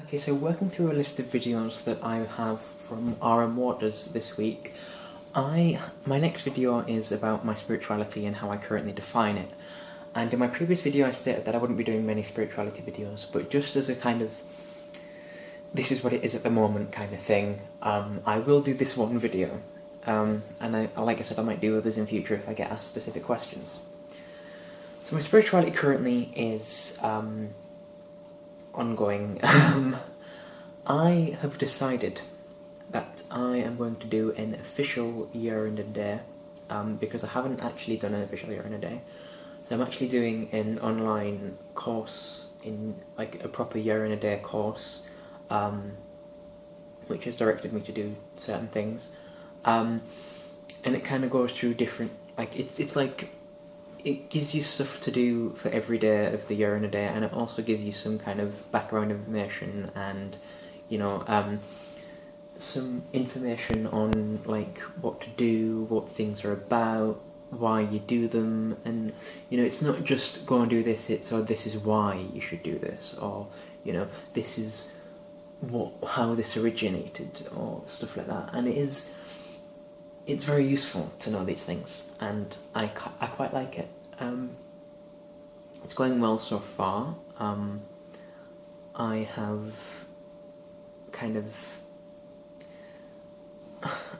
Okay, so working through a list of videos that I have from RM Waters this week, my next video is about my spirituality and how I currently define it. And in my previous video I stated that I wouldn't be doing many spirituality videos, but just as a kind of, this is what it is at the moment kind of thing, I will do this one video. And like I said, I might do others in future if I get asked specific questions. So my spirituality currently is ongoing. I have decided that I am going to do an official year and a day, because I haven't actually done an official year and a day. So I'm actually doing an online course, in like a proper year and a day course, which has directed me to do certain things, and it kind of goes through different, like it's like, it gives you stuff to do for every day of the year and a day, and it also gives you some kind of background information and, you know, some information on like what to do, what things are about, why you do them, and you know, it's not just go and do this, it's this is why you should do this, or you know, this is how this originated, or stuff like that. And it's very useful to know these things, and I quite like it. It's going well so far. I have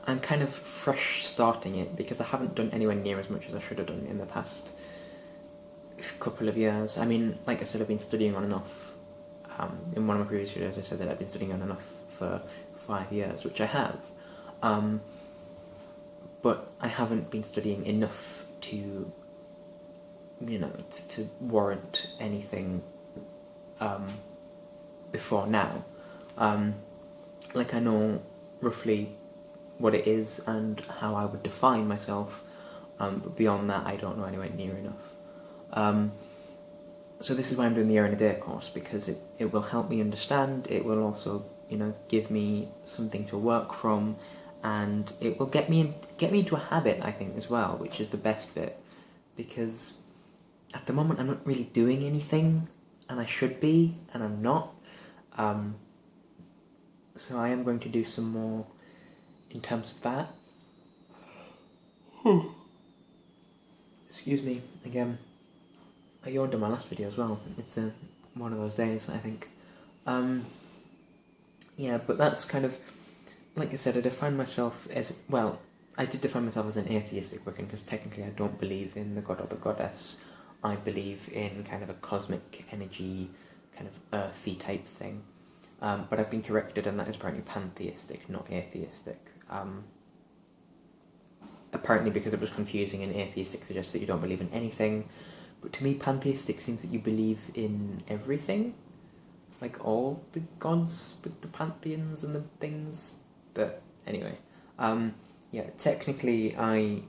I'm kind of fresh starting it, because I haven't done anywhere near as much as I should have done in the past couple of years. I mean, like I said, I've been studying on and off. In one of my previous videos I said that I've been studying on and off for 5 years, which I have. But I haven't been studying enough to, you know, to warrant anything before now. Like, I know roughly what it is and how I would define myself, but beyond that I don't know anywhere near enough. So this is why I'm doing the year and a day course, because it will help me understand, it will also, you know, give me something to work from, and it will get me into a habit, I think, as well, which is the best bit, because at the moment I'm not really doing anything, and I should be, and I'm not. So I am going to do some more in terms of that. Excuse me, again. I yawned in my last video as well. It's one of those days, I think. Yeah, but that's kind of, like I said, I define myself as, well, I did define myself as an atheistic Wiccan, because technically I don't believe in the god or the goddess. I believe in kind of a cosmic energy, kind of earthy type thing. But I've been corrected, and that is apparently pantheistic, not atheistic. Apparently because it was confusing, and atheistic suggests that you don't believe in anything. But to me, pantheistic seems that you believe in everything. Like all the gods with the pantheons and the things. But anyway, yeah, technically I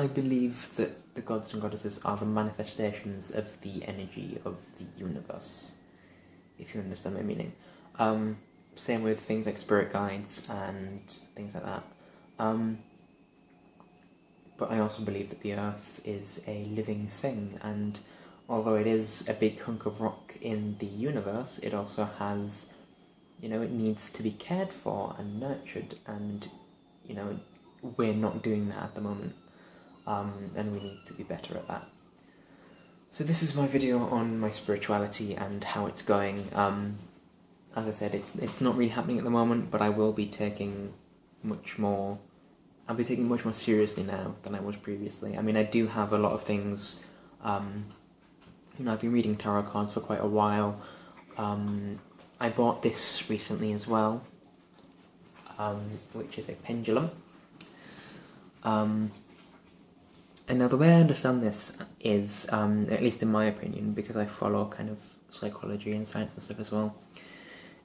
believe that the gods and goddesses are the manifestations of the energy of the universe, if you understand my meaning. Same with things like spirit guides and things like that. But I also believe that the Earth is a living thing, and although it is a big hunk of rock in the universe, it also has, you know, it needs to be cared for and nurtured, and, you know, we're not doing that at the moment, and we need to be better at that. So this is my video on my spirituality and how it's going. As I said, it's not really happening at the moment, but I will be taking much more seriously now than I was previously. I mean, I do have a lot of things, you know, I've been reading tarot cards for quite a while. I bought this recently as well, which is a pendulum. And now the way I understand this is, at least in my opinion, because I follow kind of psychology and science and stuff as well,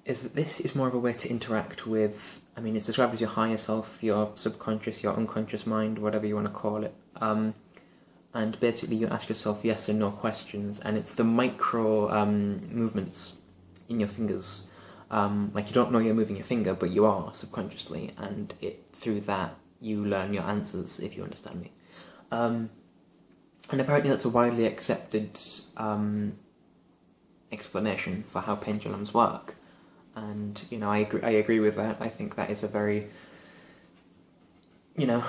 is that this is more of a way to interact with, I mean, it's described as your higher self, your subconscious, your unconscious mind, whatever you want to call it. And basically you ask yourself yes and no questions, and it's the micro movements in your fingers. Like, you don't know you're moving your finger, but you are subconsciously, and through that you learn your answers, if you understand me. And apparently that's a widely accepted explanation for how pendulums work. And, you know, I agree with that. I think that is a very, you know,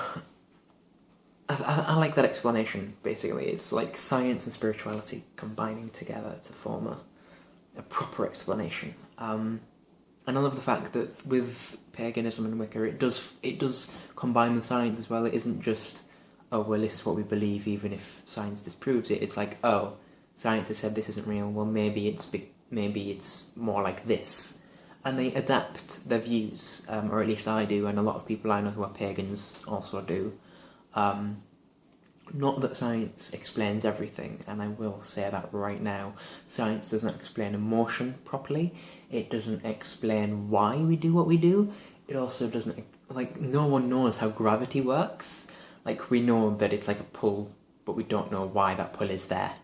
I like that explanation, basically. It's like science and spirituality combining together to form a proper explanation. And I love the fact that with paganism and Wicca, it does combine with science as well. It isn't just, oh, well, this is what we believe, even if science disproves it. It's like, oh, science has said this isn't real, well, maybe it's more like this. And they adapt their views, or at least I do, and a lot of people I know who are pagans also do. Not that science explains everything, and I will say that right now. Science doesn't explain emotion properly. It doesn't explain why we do what we do. It also doesn't, like, no one knows how gravity works. Like, we know that it's like a pull, but we don't know why that pull is there.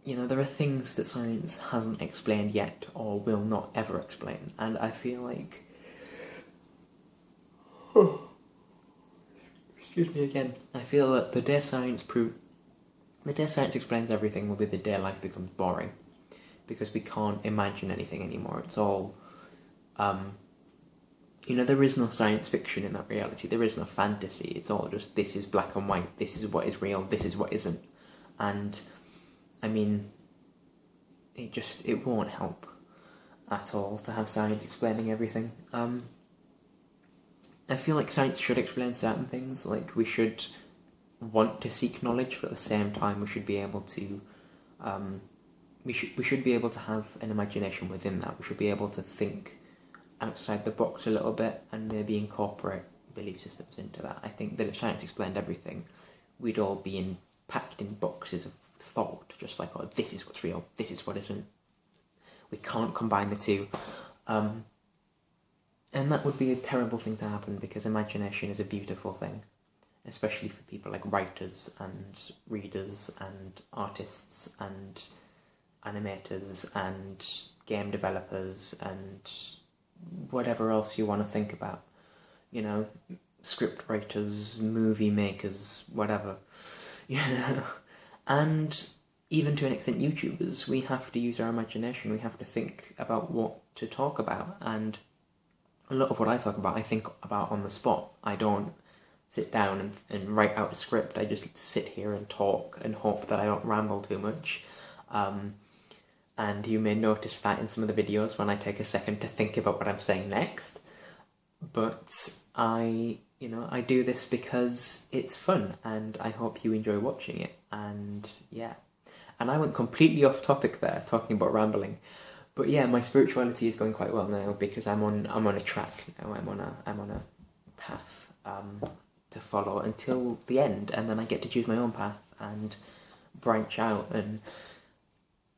You know, there are things that science hasn't explained yet, or will not ever explain, and I feel like... Excuse me again. I feel that the day science explains everything will be the day life becomes boring, because we can't imagine anything anymore. It's all... you know, there is no science fiction in that reality. There is no fantasy. It's all just, this is black and white, this is what is real, this is what isn't. And... I mean, it won't help at all to have science explaining everything. I feel like science should explain certain things, like we should want to seek knowledge, but at the same time we should be able to, we should be able to have an imagination within that. We should be able to think outside the box a little bit and maybe incorporate belief systems into that. I think that if science explained everything, we'd all be packed in boxes of thought, just like, oh, this is what's real, this is what isn't. We can't combine the two. And that would be a terrible thing to happen, because imagination is a beautiful thing, especially for people like writers and readers and artists and animators and game developers and whatever else you want to think about. You know, script writers, movie makers, whatever. You know? And even to an extent YouTubers, we have to use our imagination, we have to think about what to talk about, and a lot of what I talk about I think about on the spot. I don't sit down and write out a script. I just sit here and talk and hope that I don't ramble too much. And you may notice that in some of the videos when I take a second to think about what I'm saying next. But I do this because it's fun, and I hope you enjoy watching it. And yeah, and I went completely off topic there, talking about rambling. But yeah, my spirituality is going quite well now, because I'm on a track now. I'm on a path to follow until the end, and then I get to choose my own path and branch out and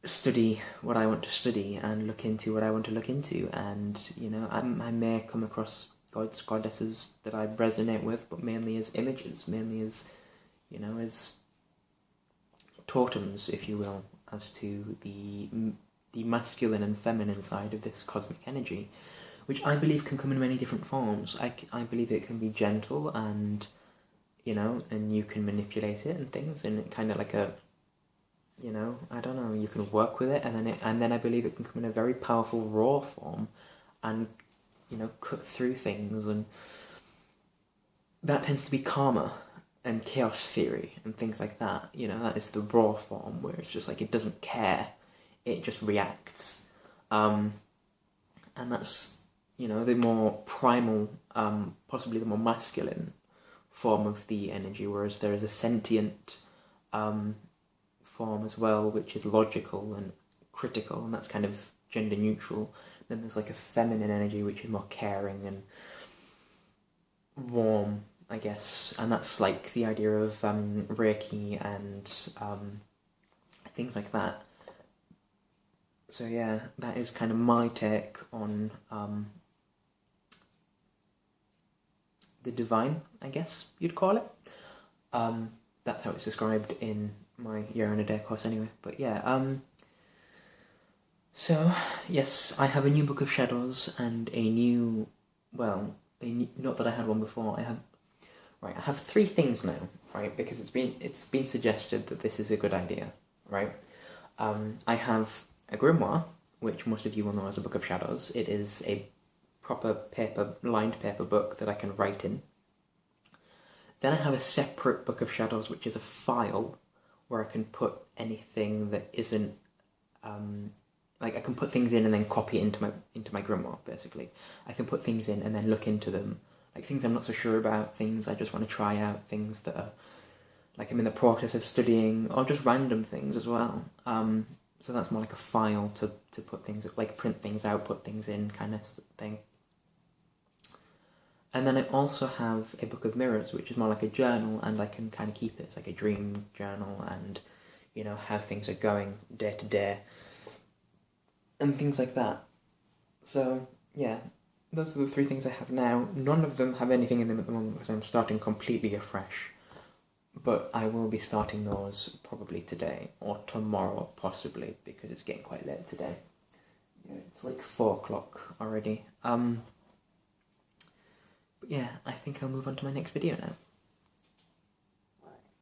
study what I want to study and look into what I want to look into. And you know, I may come across gods, goddesses that I resonate with, but mainly as images, mainly as, you know, as totems, if you will, as to the masculine and feminine side of this cosmic energy, which I believe can come in many different forms. I believe it can be gentle, and, you know, and you can manipulate it and things, and it kind of like a, you know, I don't know, you can work with it, and then I believe it can come in a very powerful raw form, and, you know, cut through things, and that tends to be karma and chaos theory and things like that. You know, that is the raw form, where it's just like, it doesn't care, it just reacts. And that's, you know, the more primal, possibly the more masculine form of the energy, whereas there is a sentient form as well, which is logical and critical, and that's kind of gender neutral. Then there's like a feminine energy, which is more caring and warm, I guess, and that's like the idea of Reiki and things like that. So yeah, that is kind of my take on the divine, I guess you'd call it. That's how it's described in my Year in a Day course anyway. But yeah, so yes, I have a new Book of Shadows and a new, well, not that I had one before. I have 3 things now, right? Because it's been suggested that this is a good idea, right? I have a grimoire, which most of you will know as a Book of Shadows. It is a proper paper, lined paper book that I can write in. Then I have a separate Book of Shadows, which is a file where I can put anything that isn't, like I can put things in and then copy it into my grimoire, basically. I can put things in and then look into them, like things I'm not so sure about, things I just want to try out, things that are, like I'm in the process of studying, or just random things as well. So that's more like a file to put things, like print things out, put things in kind of thing. And then I also have a Book of Mirrors, which is more like a journal, and I can kind of keep it. It's like a dream journal, and you know how things are going day to day, and things like that. So yeah, those are the three things I have now. None of them have anything in them at the moment because I'm starting completely afresh. But I will be starting those probably today or tomorrow, possibly, because it's getting quite late today. Yeah, it's like 4 o'clock already. But yeah, I think I'll move on to my next video now.